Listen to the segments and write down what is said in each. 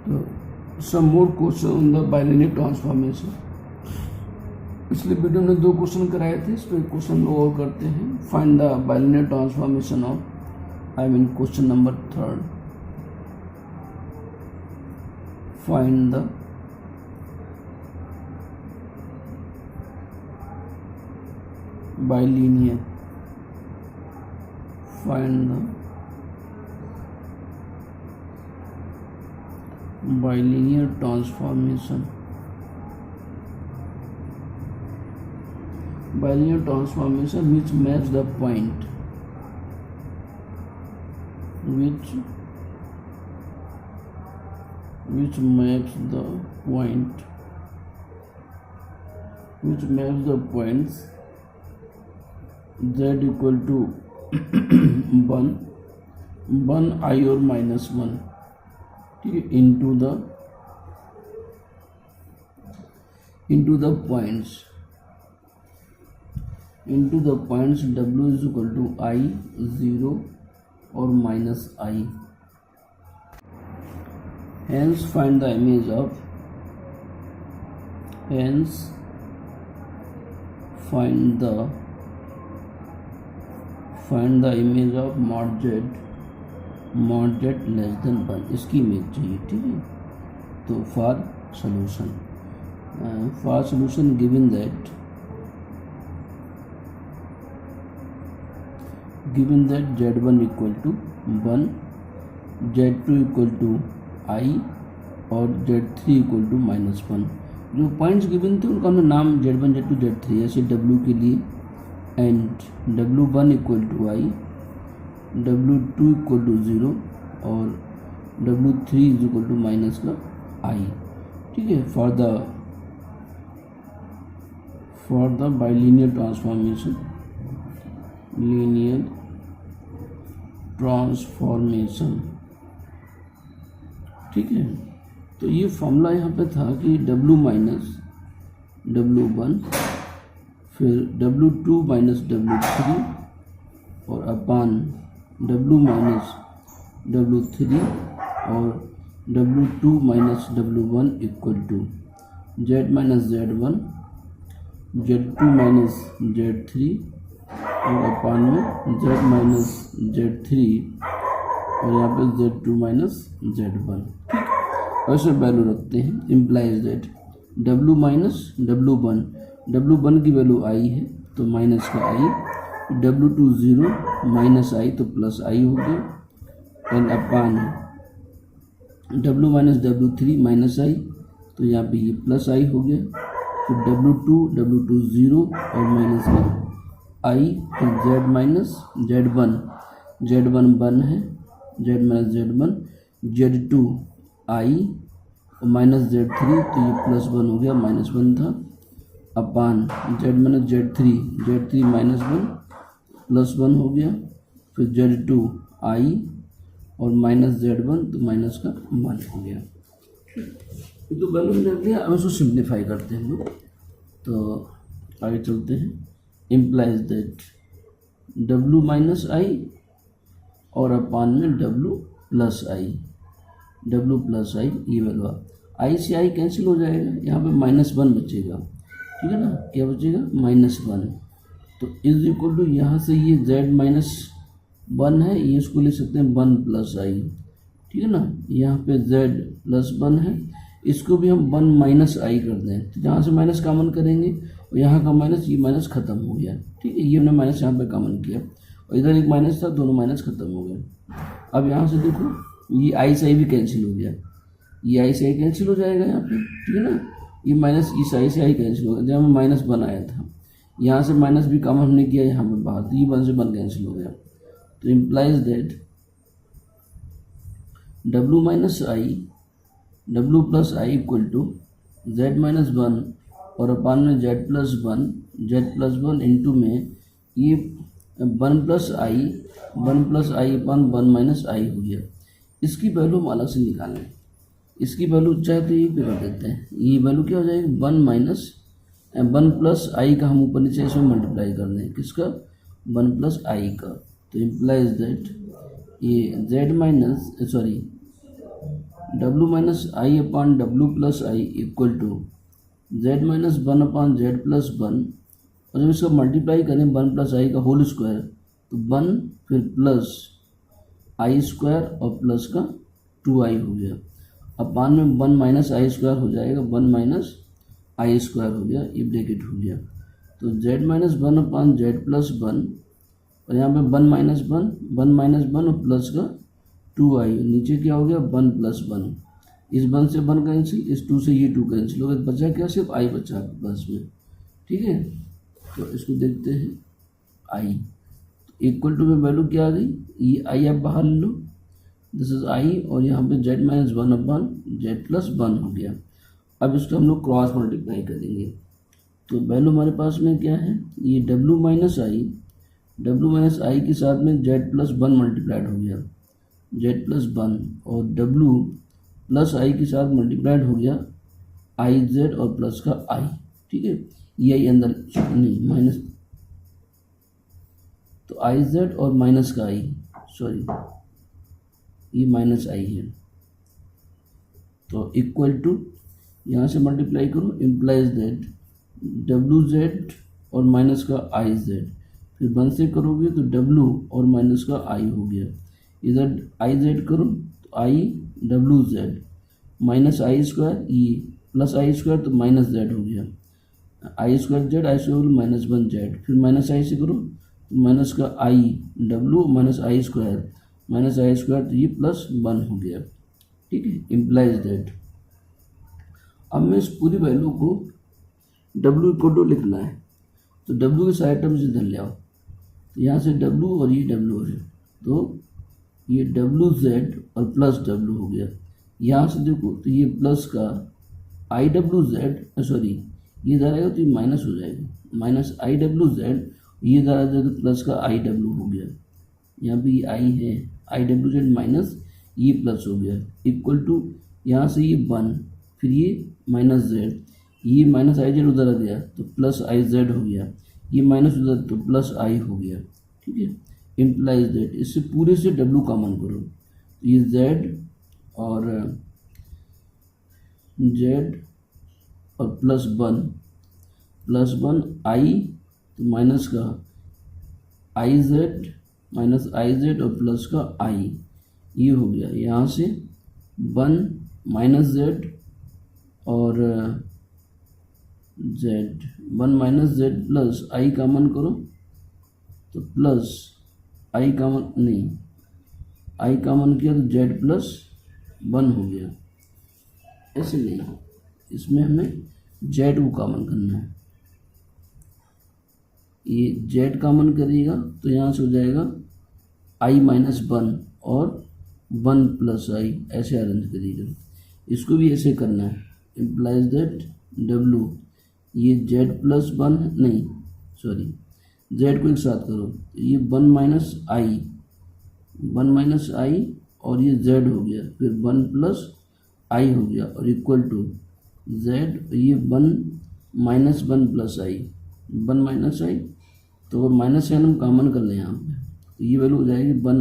तो some more question on the bilinear transformation. पिछले video में 2 क्वेश्चन कराए थे, इस पर क्वेश्चन लोग और करते हैं। Find the bilinear transformation of question number 3। Find the bilinear bilinear transformation which maps the point which maps the points z equal to 1 I और -1 into the points w is equal to I 0 or -I. Hence find the image of mod z less than 1। इसकी image चाहिए, ठीक है। तो for solution given that z1 equal to 1, z2 equal to I और z3 equal to -1। जो points given थे उनका हमने नाम z1, z2, z3 ऐसे w के लिए, and w1 equal to I, w2 equal to 0 और w3 is equal to -I, ठीक है। फॉर द बाइलिनियर ट्रांसफॉर्मेशन ठीक है। तो ये फॉर्मूला यहाँ पे था कि w माइनस w1 फिर w2 माइनस w3 और अपान w माइनस w3 और w2 minus w1 equal to z minus z1, z2 minus z3 और अपान में z माइनस z3 और यहाँ पे z2 माइनस z1, ठीक। ऐसे वैल्यू रखते हैं। Implies that w minus w1 की वैल्यू i है तो माइनस का i, w2 0 माइनस i तो प्लस i हो गया, and upon w minus w3 minus i तो यहाँ पे ये प्लस i हो गया, फिर w2 0 और माइनस का i, फिर z माइनस z1 1 है, z minus z1, z2 i और माइनस z3 तो ये +1 हो गया, -1 था, अपान z माइनस z3 -1 +1 हो गया, फिर z2 i और माइनस z1 तो माइनस का 1 हो गया। तो वैल्यू रख लिया। अब इसको सिंप्लीफाई करते हैं लोग, तो आगे चलते हैं। Implies that w minus i और अपान में w प्लस i ये वैल्यू i से i कैंसिल हो जाएगा, यहाँ पे -1 बचेगा, ठीक है ना। क्या बचेगा? -1। तो इज इक्वल टू यहाँ से ये z -1 है, ये इसको ले सकते हैं 1 प्लस i, ठीक है ना। यहाँ पे z +1 है, इसको भी हम 1 माइनस i कर दें, तो जहाँ से माइनस कॉमन करेंगे और यहाँ का माइनस, ये माइनस खत्म हो गया, ठीक है। ये हमने माइनस यहाँ पे कॉमन किया और इधर एक माइनस था, दोनों माइनस खत्म हो गए। अब यहाँ से देखो ये i से i भी कैंसिल हो गया, ये i से i कैंसिल हो जाएगा यहाँ पे, ठीक है ना। ये माइनस इस i से i कैंसिल हो गया, जहाँ में -1 आया था, यहाँ से माइनस भी कॉमन हमने किया यहाँ पे बाहर, तो ये 1 से 1 कैंसिल हो गया। तो implies that w plus i equal to z -1 और अपान में z +1 इंटू में ये 1 plus i upon 1 minus i हो गया। इसकी वैल्यू हम अलग से निकालें, इसकी वैल्यू चाहे तो ये भी कर देते हैं। ये वैल्यू क्या हो जाएगी? 1 प्लस i का हम ऊपर नीचे इसमें मल्टीप्लाई कर दें, किसका? 1 प्लस i का। तो इम्प्लाइज दैट ये z minus W minus I upon W plus I equal to Z minus one upon Z plus one, और जब इसको मल्टीप्लाई करें वन प्लस आई का होल स्क्वायर तो वन फिर प्लस आई स्क्वायर और प्लस का टू आई हो गया, अपान में वन माइनस आई स्क्वायर हो जाएगा, वन माइनस आई स्क्वायर हो गया, ये ब्रैकेट हो गया। तो Z minus one upon Z plus one, और यहाँ पे वन माइनस वन और प्लस का टू आई, नीचे क्या हो गया वन प्लस वन, इस वन से वन कैंसिल, इस टू से ये टू कैंसिल हो गया, बचा क्या सिर्फ आई बचा प्लस में। ठीक है, तो इसको देखते हैं आई इक्वल टू में वैल्यू क्या आ गई, ये आई आप बाहर ले लो, दिस इज आई, और यहाँ पे Z minus one upon Z plus one हो गया। अब इसको हम लोग क्रॉस मल्टीप्लाई करेंगे, तो वैल्यू हमारे पास में क्या है, ये डब्लू माइनस आई के साथ में जेड प्लस वन मल्टीप्लाइड हो गया, जेड प्लस वन, और डब्लू प्लस आई के साथ मल्टीप्लाइड हो गया आई जेड और प्लस का आई। ठीक है, ये आई अंदर नहीं माइनस, तो आई जेड और माइनस का आई, सॉरी ये माइनस आई है, तो इक्वल टू यहाँ से मल्टीप्लाई करो, इम्प्लाइज दैट डब्लू जेड और माइनस का आई जेड, फिर वन से करोगे तो डब्लू और माइनस का आई हो गया, इधर आई जेड करो तो आई डब्लू z minus i square e plus I square तो माइनस जेड हो गया, i square z minus one z, फिर माइनस आई से करो तो माइनस का आई डब्लू माइनस आई स्क्वायर तो ये प्लस वन हो गया। ठीक है, इम्प्लाइज दैट, अब मैं इस पूरी वैल्यू को डब्लू इक्वल टू लिखना है, तो डब्लू के साइड टर्म से इधर ले आओ, तो यहाँ से डब्लू और ये डब्लू है, तो ये डब्लू जेड और प्लस डब्लू हो गया, यहाँ से देखो तो ये प्लस का आई डब्लू जेड, सॉरी ये इधर आएगा तो ये माइनस हो जाएगा, माइनस आई डब्लू जेड, ये इधर आ जाए तो प्लस का आई डब्लू हो गया, यहाँ पे ये आई है आई डब्लू जेड माइनस ये प्लस हो गया, इक्वल टू यहाँ से ये वन, फिर ये माइनस जेड, ये माइनस आई जेड उधर आ गया तो प्लस आई जेड हो गया, ये माइनस उधर तो प्लस आई हो गया। ठीक है, इम्प्लाइज दैट, इससे पूरे से डब्लू कॉमन करो, तो ये जेड और प्लस वन आई तो माइनस का i z minus i z और प्लस का आई, ये हो गया, यहाँ से वन माइनस जेड और z, one minus z plus i common करो तो प्लस आई कॉमन नहीं, आई कॉमन किया तो जेड प्लस वन हो गया, ऐसे नहीं, इसमें हमें जेड को कॉमन करना है, ये जेड कॉमन करिएगा तो यहाँ से हो जाएगा आई माइनस वन और वन प्लस आई, ऐसे अरेंज करिएगा, इसको भी ऐसे करना है, इम्प्लाइज दैट डब्लू ये जेड प्लस वन नहीं सॉरी जेड को एक साथ करो, ये वन माइनस आई और ये जेड हो गया, फिर वन प्लस आई हो गया और इक्वल टू जेड, ये वन माइनस वन प्लस आई, वन माइनस आई, तो माइनस साइन हम कॉमन कर लें यहाँ पे, तो ये वैल्यू हो जाएगी वन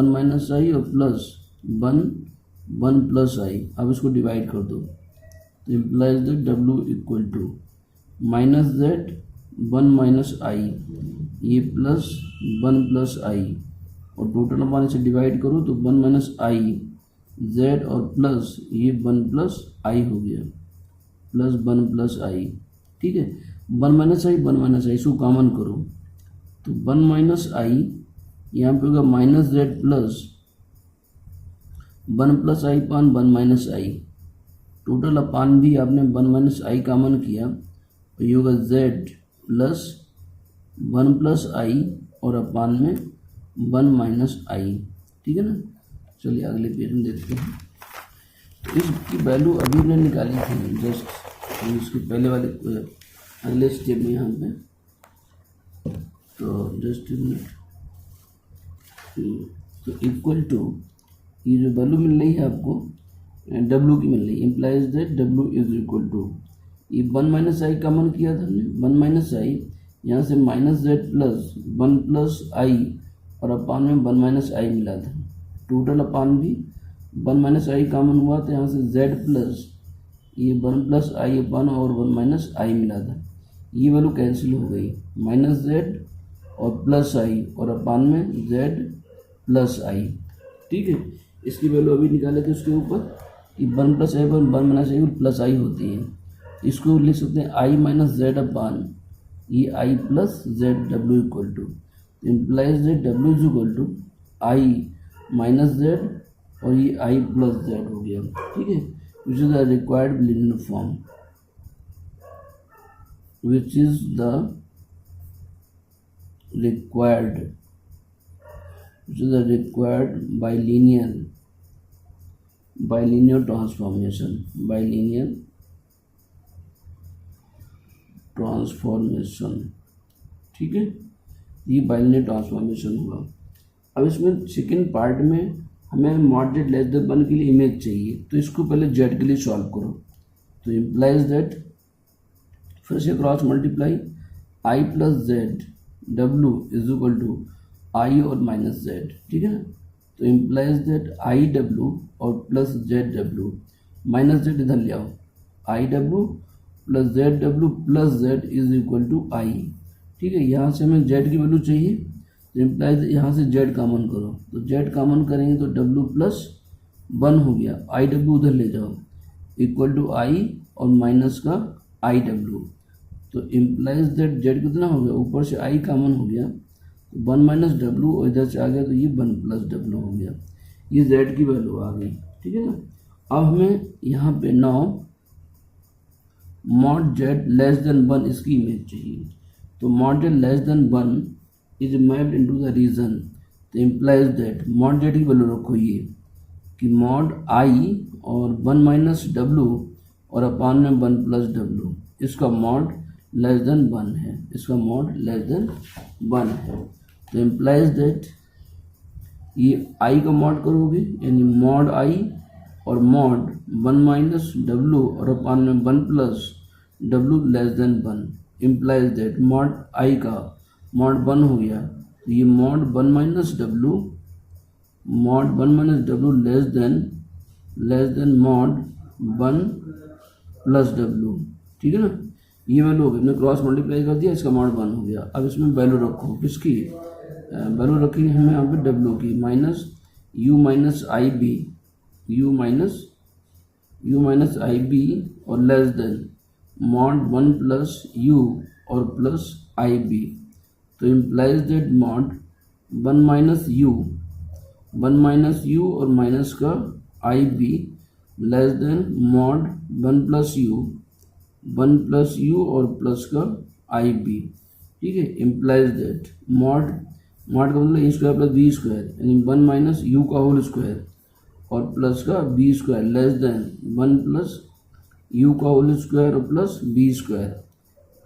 माइनस आई और प्लस वन प्लस आई। अब इसको डिवाइड कर दो तो इम्प्लाइज दैट डब्ल्यू equal to minus z one minus i, ये प्लस वन प्लस आई, और टोटल हमारे से डिवाइड करो तो वन माइनस आई जेड और प्लस ये वन प्लस आई हो गया, प्लस वन प्लस आई। ठीक है, वन माइनस आई इसको कॉमन करो तो वन माइनस आई यहाँ पे होगा minus z plus one plus i upon one minus i, total upon भी आपने वन माइनस आई कॉमन किया तो ये होगा Z plus one plus i और अपान में वन माइनस आई। ठीक है ना, चलिए अगले पेज में देखते हैं। तो इसकी वैल्यू अभी हमने निकाली थी जस्ट इसके पहले वाले अगले स्टेप में यहाँ पे, तो जस्ट मिनट, तो इक्वल टू ये जो वैल्यू मिल रही है आपको डब्ल्यू की मिल रही है, इम्प्लाइज दैट डब्ल्यू इज इक्वल टू ये वन माइनस आई कॉमन किया था हमने, वन माइनस आई यहाँ से minus z plus one plus i और अपान में वन माइनस आई मिला था, टोटल अपान भी वन माइनस आई कॉमन हुआ तो यहाँ से जेड प्लस ये वन प्लस आई अपन और वन माइनस आई मिला था, ये वैल्यू कैंसिल हो गई, माइनस जेड और प्लस आई और अपान में जेड प्लस आई। ठीक है, इसकी वैल्यू अभी निकाले थे उसके ऊपर कि वन प्लस आई पर वन माइनस आई प्लस आई होती है, इसको लिख सकते हैं आई माइनस जेड अपान ये आई plus Z W equal two implies Z W is equal to I minus z और ये आई प्लस जेड हो गया। ठीक है, विच is the required linear form, which is the required which is required bilinear transformation ठीक है, ये बाइलिनियर ट्रांसफॉर्मेशन हुआ। अब इसमें सेकेंड पार्ट में हमें mod z less than one के लिए इमेज चाहिए, तो इसको पहले जेड के लिए सॉल्व करो, तो इम्प्लाइज दैट फिर से cross multiply I plus Z W is equal to आई और माइनस जेड। ठीक है ना, तो इम्प्लाइज दैट आई डब्ल्यू और plus Z W, minus Z इधर ले आओ, I W plus Z W plus Z is equal to आई। ठीक है, यहाँ से हमें जेड की वैल्यू चाहिए, तो इम्प्लाइज यहाँ से जेड कॉमन करो, तो जेड कॉमन करेंगे तो डब्ल्यू प्लस वन हो गया, आई डब्ल्यू उधर ले जाओ इक्वल टू आई और माइनस का आई डब्ल्यू, तो इम्प्लाइज दैट जेड कितना हो गया, ऊपर से आई कॉमन हो गया, तो वन माइनस डब्ल्यू और इधर से आ गया तो ये वन प्लस डब्ल्यू हो गया, ये जेड की वैल्यू आ गई। ठीक है ना, अब हमें यहाँ पे now mod z less than one इसकी इमेज चाहिए, तो mod z less than one is mapped into the region, तो इम्प्लाइज दैट मॉड जेड की वैल्यू रखो ये कि मॉड आई और वन माइनस डब्ल्यू और अपान में वन प्लस डब्ल्यू, इसका मॉड लेस देन वन है, इसका मॉड लेस देन वन है, तो इम्प्लाइज दैट ये आई का मॉड करोगे यानी मॉड आई और मॉड वन माइनस डब्ल्यू और अपान में one plus W less than one, implies that mod आई का मॉड वन हो गया, तो ये mod one minus W less than mod one plus W. ठीक है ना, ये वैल्यू हो गई, हमने क्रॉस मल्टीप्लाई कर दिया, इसका मॉड वन हो गया। अब इसमें वैल्यू रखो, किसकी वैल्यू रखी हमें यहाँ पे डब्ल्यू की, minus u minus i b, u minus i b और less than mod one plus u और प्लस आई बी, तो implies that mod one minus u और माइनस का i b less than mod one plus u और plus का i B. ठीक है, implies that mod का मतलब a square plus b square यानी वन माइनस यू का होल स्क्वायर और प्लस का b square less than one plus u का होल स्क्वायर और plus b square,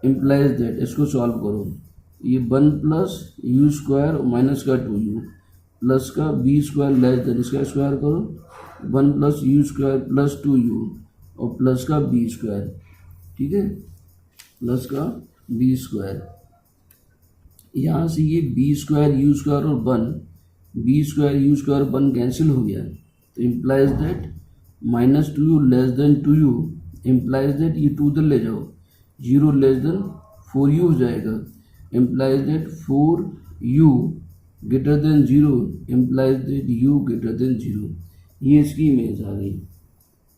implies that इसको सॉल्व करो, ये वन प्लस यू स्क्वायर और माइनस का टू यू प्लस का बी स्क्वायर लेस देन इसका स्क्वायर करो, one plus u square plus two u और प्लस का बी स्क्वायर। ठीक है, प्लस का बी स्क्वायर, यहाँ से ये बी स्क्वायर यू स्क्वायर और one, b square u square one cancel हो गया, तो implies that minus two u less than two u, implies that ये टू उधर ले जाओ, zero less than four u हो जाएगा, implies that four u greater than zero, implies that u greater than zero, ये इसकी इमेज आ गई।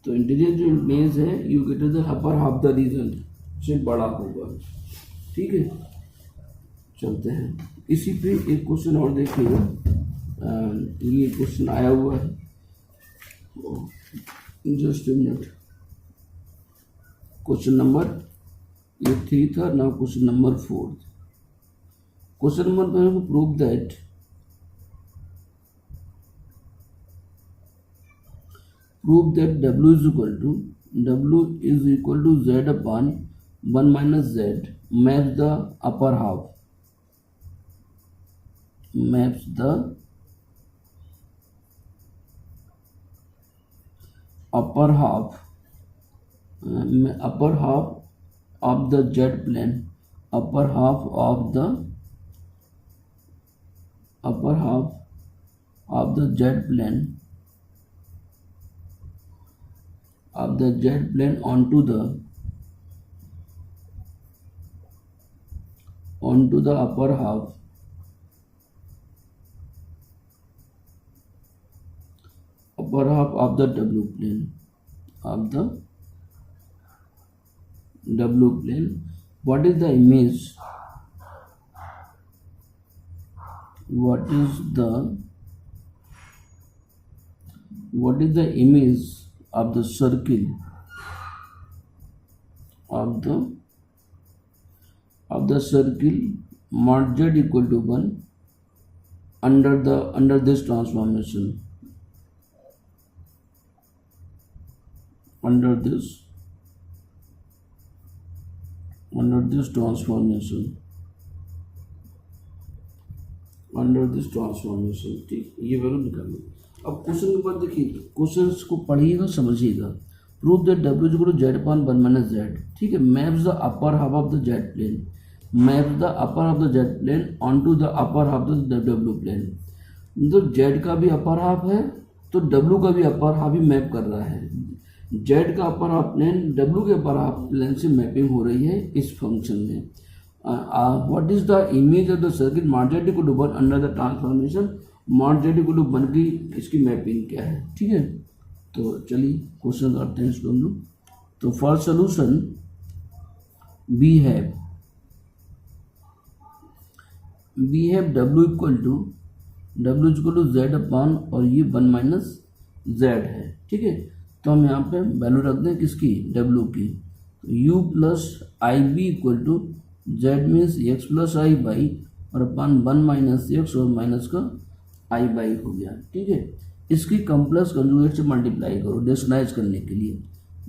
तो इंटीजर जो इमेज है u greater than upper half the region से बड़ा होगा। ठीक है, चलते हैं इसी पे एक क्वेश्चन और देखिएगा, ये क्वेश्चन आया हुआ है, just a minute, question number ये 3 था ना, question number 4। Question number one prove that W is equal to Z upon 1 minus Z maps the upper half of the Z plane, upper half of the Z plane of the z plane onto the upper half of the w plane what is the image of the circle mod z equal to 1 under this transformation, under this transformation। ठीक, ये value निकालो। अब question के बाद देखिए, question को पढ़िएगा, समझिएगा। Prove that w is equal to z upon 1 minus z। ठीक है, maps the upper half of the z plane, maps the upper half of the z plane on to the upper half of the w plane. मतलब z का भी upper half है तो w का भी upper half ही map कर रहा है। z का अपर हाफ प्लेन w के अपर हाफ प्लेन से मैपिंग हो रही है इस फंक्शन में। What is the image of the circle mod z equal to 1 under the transformation mod z equal to 1 की इसकी मैपिंग क्या है। ठीक है, तो चलिए क्वेश्चन करते हैं इसको हम लोग। तो for solution we have w equal to z upon और ये 1 माइनस z है। ठीक है, तो हम यहाँ पे वैल्यू रख दें किसकी, w की। तो u plus i b equal to z means x plus i y और अपन 1 माइनस एक्स और माइनस का आई बाई हो गया। ठीक है, इसकी कॉम्प्लेक्स कंजुगेट से मल्टीप्लाई करो रेशनलाइज करने के लिए।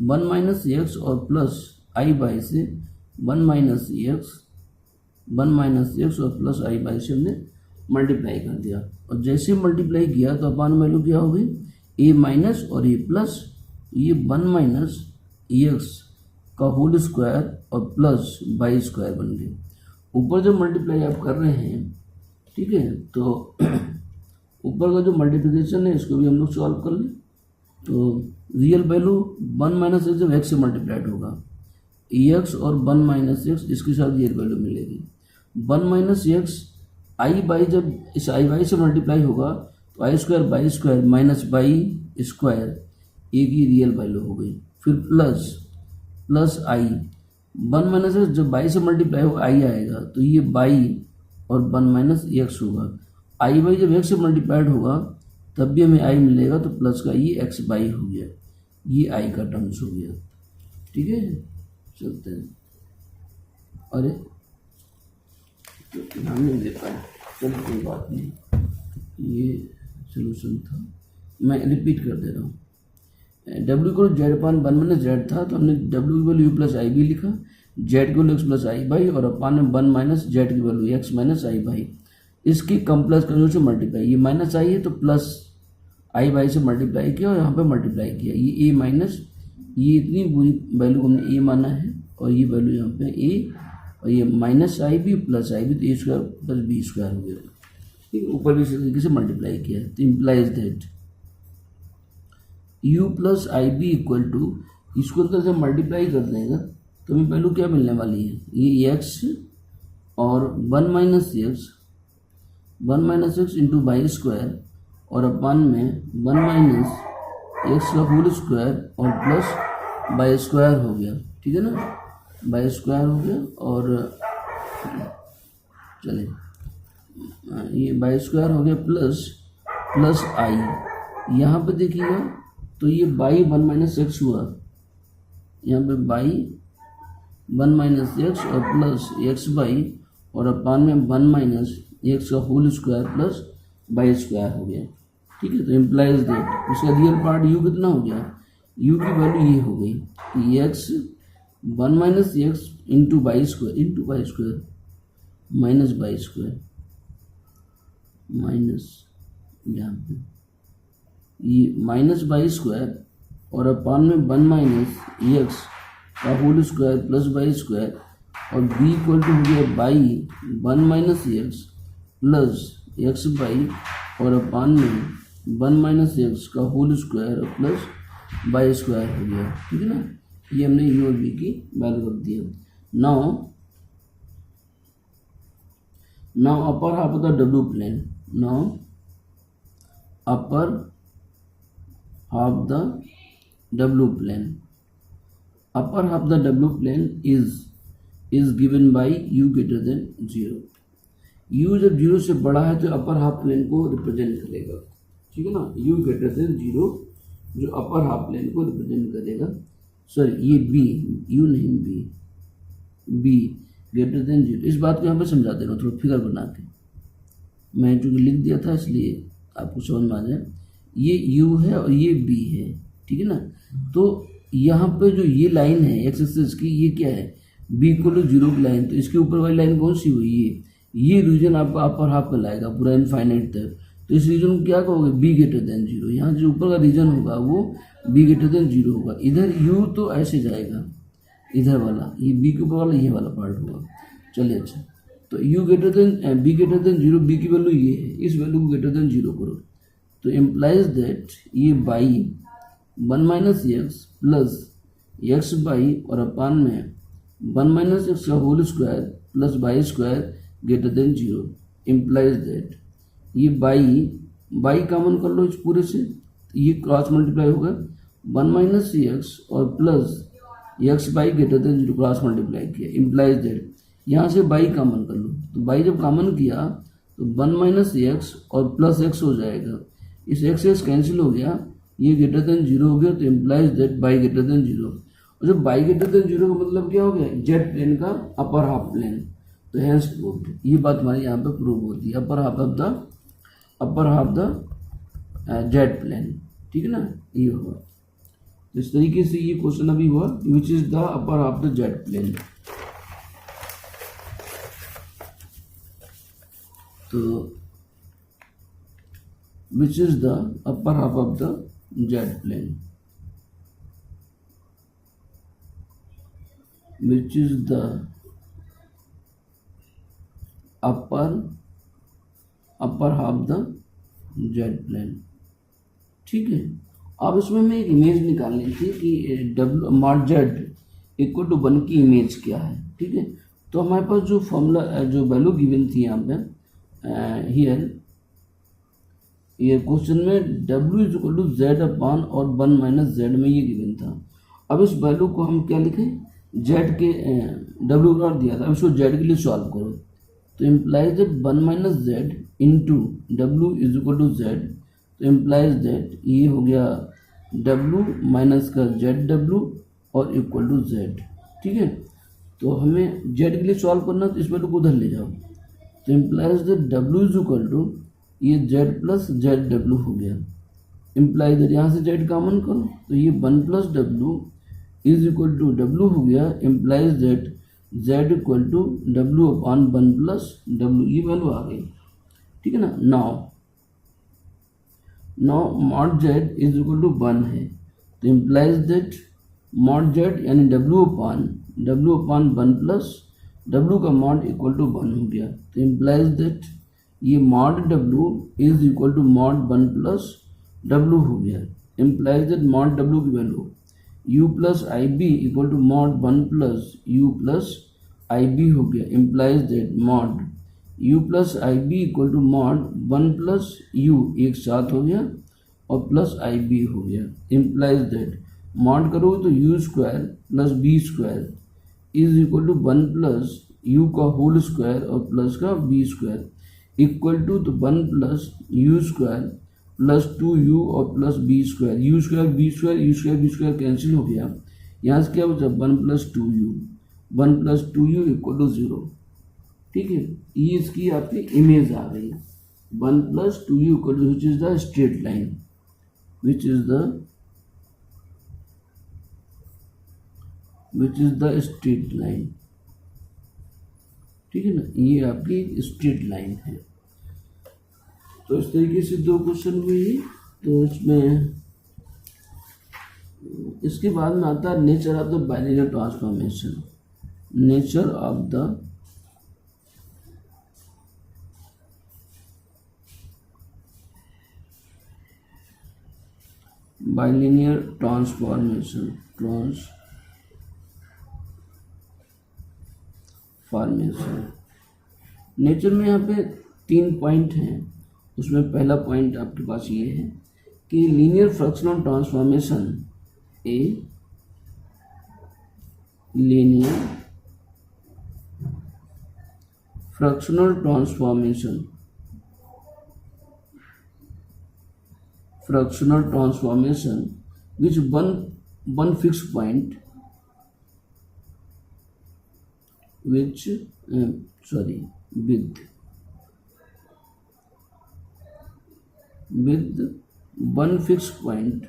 1 माइनस एक्स और प्लस आई बाई से 1 माइनस एक्स और प्लस आई बाई से हमने मल्टीप्लाई कर दिया, और जैसे मल्टीप्लाई किया तो अपन वैल्यू क्या हो गई, ए माइनस और ए प्लस, ये 1 माइनस एक्स का होल स्क्वायर और प्लस बाई स्क्वायर बन गए। ऊपर जो मल्टीप्लाई आप कर रहे हैं, ठीक है, तो ऊपर का जो मल्टीप्लिकेशन है इसको भी हम लोग सॉल्व कर लें। तो रियल वैल्यू 1 माइनस एक्स जब एक्स से मल्टीप्लाइड होगा, एक्स और 1 माइनस एक्स इसके साथ रियल वैल्यू मिलेगी। 1 माइनस एक्स आई बाई जब इस आई बाई से मल्टीप्लाई होगा तो i square by square minus by square a की रियल वैल्यू हो गई। फिर प्लस आई 1 माइनस एक्स जब बाई से मल्टीप्लाई होगा आई आएगा, तो ये बाई और 1 माइनस एक्स होगा। आई बाई जब एक्स से मल्टीप्लाइड होगा तब भी हमें आई मिलेगा, तो प्लस का ये एक्स बाई हो गया, ये आई का टर्म्स हो गया। ठीक है, चलते हैं। अरे तो ध्यान नहीं दे पाए, चलो कोई बात नहीं, ये सोल्यूशन था, मैं रिपीट कर दे रहा हूँ। w को जेड अपान 1 माइनस जेड था, तो हमने w की value u plus i B लिखा, z की value x plus i y और अपान में 1 माइनस जेड की value x minus I by. इसकी कॉम्प्लेक्स कंजूगेट से मल्टीप्लाई, ये माइनस आई है तो प्लस आई बाई से मल्टीप्लाई किया और यहाँ पे मल्टीप्लाई किया, ये a माइनस, ये इतनी बुरी वैल्यू को हमने a माना है और ये वैल्यू यहाँ पे a, और ये minus i B plus i b, तो ए स्क्वायर प्लस बी स्क्वायर हो गया। ठीक है, ऊपर भी इसी तरीके से मल्टीप्लाई किया है, तो implies that u plus i b equal to, इसको अंदर से मल्टीप्लाई कर देगा तो हमें वैल्यू क्या मिलने वाली है, ये x और 1 minus x into by square और अपान में 1 माइनस एक्स का होल स्क्वायर और प्लस बाई स्क्वायर हो गया। ठीक है ना, बाई स्क्वायर हो गया, और चलिए ये बाई स्क्वायर हो गया प्लस आई, यहाँ पे देखिएगा तो ये बाई 1 माइनस एक्स हुआ, यहाँ पे बाई 1 माइनस एक्स और प्लस एक्स बाई और अपान में 1 माइनस एक्स का whole square plus y square हो गया। ठीक है, तो इम्प्लाइज दैट इसका रियल पार्ट u कितना हो गया, u की वैल्यू ये हो गई कि x 1 minus x into by square minus by square minus, यहाँ पे ये माइनस बाई स्क्वायर और अपान में 1 माइनस एक्स का whole square plus y square, और b इक्वल टू हो गया y 1 minus x plus x y और अपान में 1 माइनस एक्स का whole square plus y square हो गया, ठीक है ना। ये हमने यू और बी की वैल्यू रख दिया। Now upper half of the डब्ल्यू plane, now upper half the डब्ल्यू प्लेन, अपर हाफ द डब्ल्यू plane is given by u greater than 0। U जब 0 से बड़ा है तो अपर हाफ प्लेन को रिप्रेजेंट करेगा, ठीक है ना। यू ग्रेटर देन 0 जो अपर हाफ प्लेन को रिप्रेजेंट करेगा, सॉरी ये बी, यू नहीं बी ग्रेटर देन 0। इस बात को यहाँ पे समझा दे रहा हूँ थोड़ा फिगर बना के, मैं चूँकि लिख दिया था इसलिए आपको समझ में आ जाए। ये यू है और ये बी है, ठीक है ना। तो यहाँ पे जो ये लाइन है एक्स एक्सिस की, ये क्या है, बी इक्वल टू 0 की लाइन। तो इसके ऊपर वाली लाइन कौन सी हुई, ये रीजन आपका अपर हाफ में लाएगा पूरा इनफाइनाइट तक। तो इस रीजन को क्या कहोगे, बी ग्रेटर देन 0। यहाँ जो ऊपर का रीजन होगा वो बी ग्रेटर देन 0 होगा। इधर यू तो ऐसे जाएगा, इधर वाला ये बी के ऊपर वाला ये वाला पार्ट होगा। चलिए अच्छा, तो u greater than b greater than 0, b की वैल्यू ये है, इस वैल्यू को ग्रेटर देन 0 करो। तो इम्प्लाइज दैट ये y 1 minus x plus x y और अपान में 1 माइनस एक्स का whole square plus y square greater than 0। Implies that ये बाई कॉमन कर लो इस पूरे से, ये क्रॉस मल्टीप्लाई होगा 1 माइनस एक्स और plus x by greater than 0 cross multiply किया। इम्प्लाइज दैट यहाँ से बाई कॉमन कर लो, तो बाई जब कॉमन किया तो 1 माइनस एक्स और प्लस एक्स हो जाएगा, इस एक्स कैंसिल हो गया, ये ग्रेटर देन 0 हो गया। तो implies that by greater than 0। और जब बाई ग्रेटर देन 0 का मतलब क्या हो गया, जेड प्लेन का अपर हाफ प्लेन। तो हैंस प्रूव्ड, ये बात हमारी यहाँ पे प्रूव होती है, upper half the z plane, ठीक है ना, ये हुआ। तो इस तरीके से ये क्वेश्चन अभी हुआ, which is the upper half the z plane. तो which is the upper half of the z plane, which is the upper half the z plane, ठीक है। अब इसमें हमें एक इमेज निकालनी थी कि डब्ल्यू मॉड जेड इक्वल टू 1 की इमेज क्या है, ठीक है। तो हमारे पास जो फॉर्मूला जो वैल्यू गिवन थी यहाँ पे हियर ये क्वेश्चन में W is equal to z upon और 1 माइनस जेड में ये गिवन था। अब इस वैल्यू को हम क्या लिखें, जेड के W का दिया था, अब इसको जेड के लिए सॉल्व करो। तो implies that 1 minus z into W is equal to z. तो इम्प्लाइज दैट ये हो गया W माइनस का ZW और इक्वल टू जेड, ठीक है। तो हमें जेड के लिए सॉल्व करना, तो इस वैल्यू को उधर ले जाओ। तो implies that W is equal to ये z प्लस ZW हो गया। इम्प्लाई दैट यहाँ से z कॉमन करो, तो ये 1 plus W is equal to W हो गया। Implies that z equal to W upon 1 plus W, ये वैल्यू आ गई, ठीक है ना। Now mod z is equal to 1 है, तो इम्प्लाइज दैट मॉड z यानी W अपॉन 1 प्लस W का मॉड इक्वल टू 1 हो गया। तो इम्प्लाइज दैट ये mod W is equal to mod 1 plus W हो गया। इम्प्लाइज दैट मॉड W की value U plus IB equal to mod 1 plus U plus IB हो गया। Implies that mod U plus IB equal to mod 1 plus U एक साथ हो गया और प्लस IB हो गया। इम्प्लाइज दैट मॉड करोगे तो U square plus B square is equal to 1 plus U का होल स्क्वायर और प्लस का B स्क्वायर इक्वल टू तो 1 plus U square plus 2U और plus B square, U square B square cancel हो गया। यहाँ से क्या बचा 1 प्लस 2U इक्वल टू 0, ठीक है। ये इसकी आपकी इमेज आ गई 1 plus 2U equal to which is the straight line, which is the straight line, ठीक है ना। ये आपकी स्ट्रेट लाइन है। तो इस तरीके से 2 क्वेश्चन हुए। तो इसमें इसके बाद में आता है nature of the binary transformation. Nature of the bilinear transformation nature में यहाँ पे 3 पॉइंट हैं। उसमें पहला पॉइंट आपके पास ये है कि linear fractional transformation a linear fractional transformation which one fixed point with one fixed point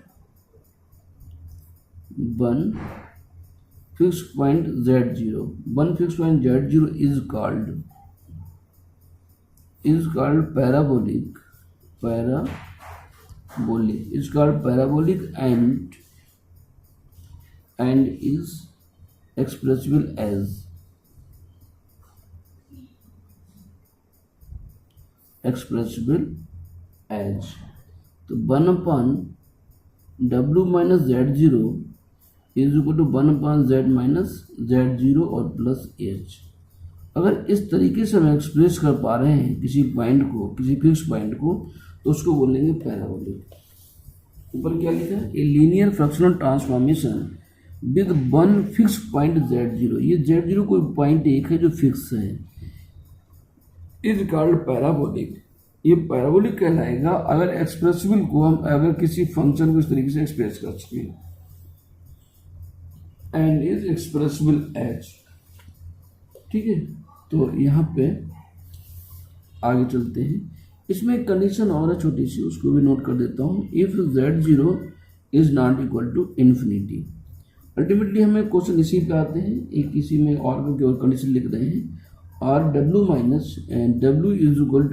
z0. One fixed point z0 is called parabolic and is expressible as तो 1 upon w minus z0 is equal to 1 upon z minus z0 और plus h। अगर इस तरीके से हम express कर पा रहे हैं किसी फिक्स पॉइंट को तो उसको बोलेंगे पैराबोलिक। ऊपर क्या लिखा है? A linear fractional transformation with one fix point z0। ये z0 कोई पॉइंट एक है जो फिक्स है, इज कॉल्ड पैराबोलिक। ये पैराबोलिक कहलाएगा अगर एक्सप्रेसिबल को हम अगर किसी फंक्शन को इस तरीके से एक्सप्रेस कर सके, एंड इज एक्सप्रेसिबल एज। ठीक है, तो यहाँ पे आगे चलते हैं। इसमें एक कंडीशन और है छोटी सी, उसको भी नोट कर देता हूँ। If z0 is not equal to infinity. Ultimately हमें क्वेश्चन इसी पे आते हैं, एक इसी में और कंडीशन लिख रहे हैं, और w minus w is equal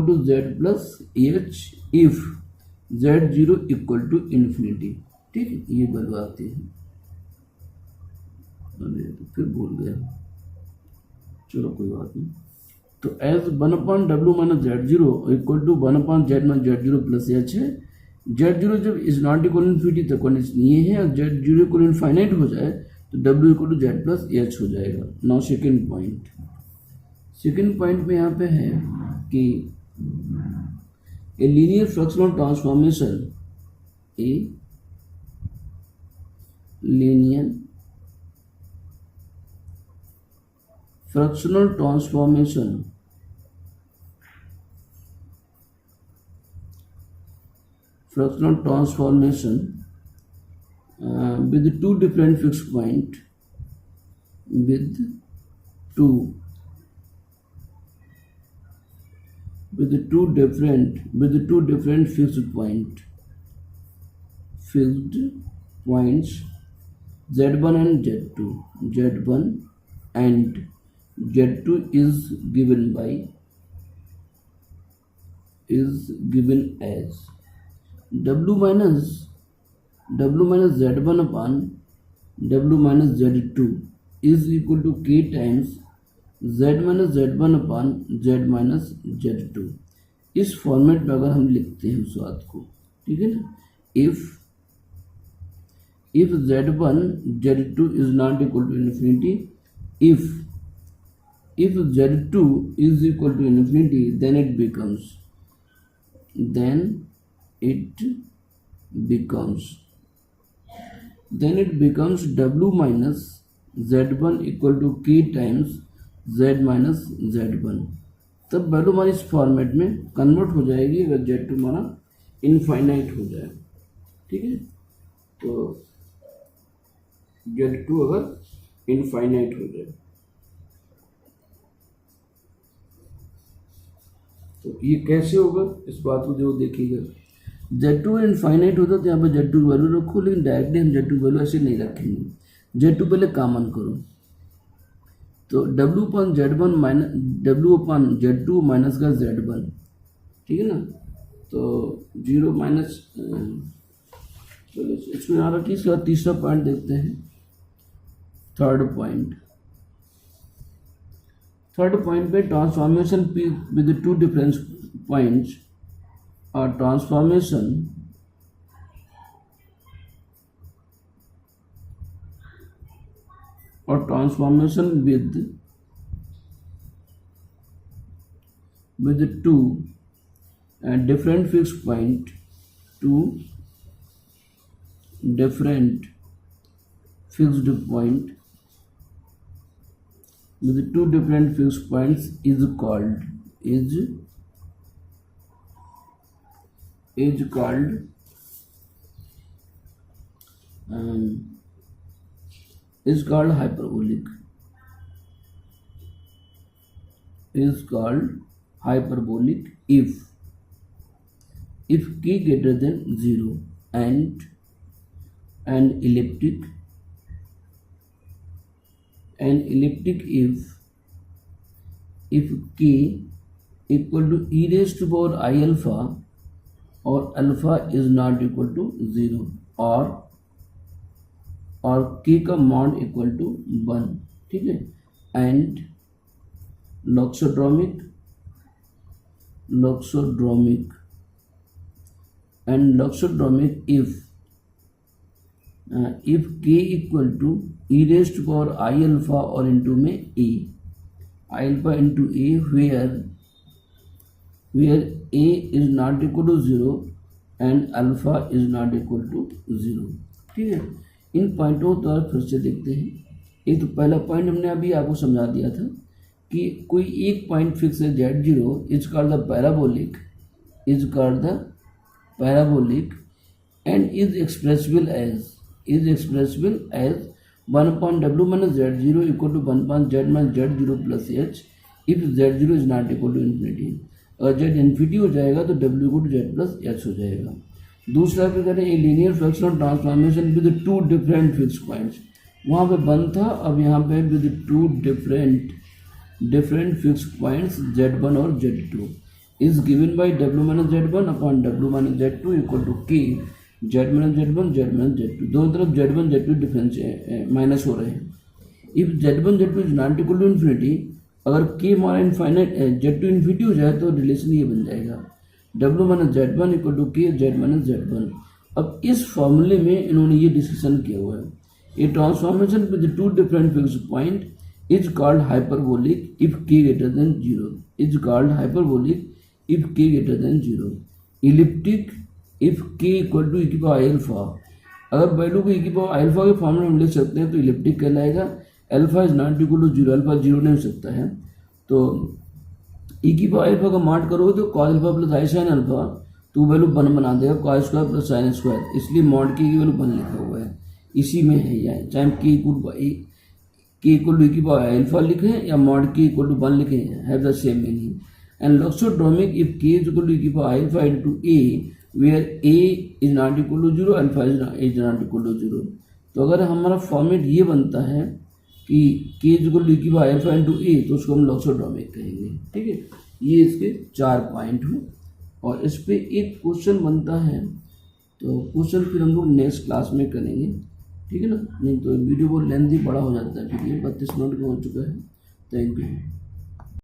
to z plus h if z0 equal to infinity. ठीक है, ये वैल्यू आती है। अरे तो फिर भूल गया, चलो कोई बात नहीं। तो as 1 upon w minus z0 equal to 1 upon z minus z0 plus h है। z0 जब इज नॉट इक्वल इन्फिनिटी तक कंडीशन ये है, और z0 इक्वल इनफाइनाइट हो जाए तो w equal to z plus h हो जाएगा। नाउ सेकेंड पॉइंट में यहाँ पे है कि a linear fractional transformation fractional transformation with two different fixed point with two different fixed points z1 and z2 and z2 is given as w minus z1 upon w minus z2 is equal to k times z minus z1 upon z minus z2। इस format में अगर हम लिखते हैं उस बात को, ठीक है ना, if z1 z2 is not equal to infinity, if z2 is equal to infinity, then it becomes w minus z1 equal to k times z minus z1। तब वैल्यू हमारी इस फॉर्मेट में कन्वर्ट हो जाएगी अगर z2 हमारा infinite हो जाए। ठीक है, तो z2 अगर इनफाइनाइट हो जाए तो ये कैसे होगा, इस बात को जो देखिएगा। z2 इनफाइनाइट होता तो यहाँ पे z2 की वैल्यू रखो, लेकिन डायरेक्टली हम z2 की वैल्यू ऐसे नहीं रखेंगे। z2 पहले कॉमन करो, तो w upon z1 minus w upon z2 minus का z1। ठीक है ना, तो 0 माइनस, चलो इसको यहाँ रखिए। इसका तीसरा पॉइंट देखते हैं। थर्ड पॉइंट पे transformation with two difference points और ट्रांसफॉर्मेशन और transformation with two different fixed point, two different fixed point with two different fixed points is called hyperbolic, is called hyperbolic if k greater than 0 and elliptic if k equal to e raised to power I alpha or alpha is not equal to 0 और k का mod equal to 1, ठीक है, and loxodromic if k equal to e raised to power I alpha और into में a, I alpha into a where a is not equal to 0 and alpha is not equal to 0, ठीक है। इन पॉइंटों पर फिर से देखते हैं। एक तो पहला पॉइंट हमने अभी आपको समझा दिया था कि कोई एक पॉइंट फिक्स है z0 is called the parabolic and is expressible as 1/w minus z0 equal to 1/z minus z0 plus h if z0 is not equal to infinity। अगर z इन्फिनिटी हो जाएगा तो w equal to z plus h हो जाएगा। दूसरा फिर करें a linear fraction of transformation with two different fix points, वहाँ पे 1 था, अब यहाँ पे with two different fixed points z1 और z2 is given by w minus z1 upon w minus z2 equal to k z minus z1 z minus z2। दोनों तरफ z1 z2 difference minus हो रहे हैं। If z1 z2 is not equal to infinity, अगर k हमारा infinite z2 infinity हो जाए तो रिलेशन ये बन जाएगा w minus z1 equal to k z minus z1। अब इस फॉर्मूले में इन्होंने ये डिस्कशन किया हुआ है, ये transformation with two different fixed point is called hyperbolic if k greater than 0, elliptic if k equal to e की पावर अल्फा। अगर वैल्यू को e की पावर अल्फा के फॉर्मूले में लिख सकते हैं तो इलिप्टिक कहलाएगा। Alpha is not equal to 0, alpha 0 नहीं हो सकता है, तो e की पावर अल्फा का मार्ट करोगे तो cos अल्फा प्लस आई साइन अल्फा तो वैल्यू 1 बना देगा, cos square plus sine square, इसलिए मॉड की वैल्यू 1 लिखा हुआ है, इसी में है यह, चाहे k इक्वल टू e की पावर अल्फा लिखें या मॉड k इक्वल टू 1 लिखें, have the same meaning. And loxodromic if k is equal to e की power alpha into a where a is not equal to 0 alpha is not equal to 0। तो अगर हमारा format ये बनता है कि k is equal to e की power alpha into a तो उसको हम लॉक्सोड्रोमिक कहेंगे, ठीक है। ये इसके 4 पॉइंट हुए और इस पे एक क्वेश्चन बनता है, तो क्वेश्चन फिर हम लोग नेक्स्ट क्लास में करेंगे, ठीक है ना, नहीं तो वीडियो बहुत लेंथी बड़ा हो जाता है, ठीक है। 32 मिनट का हो चुका है। Thank you.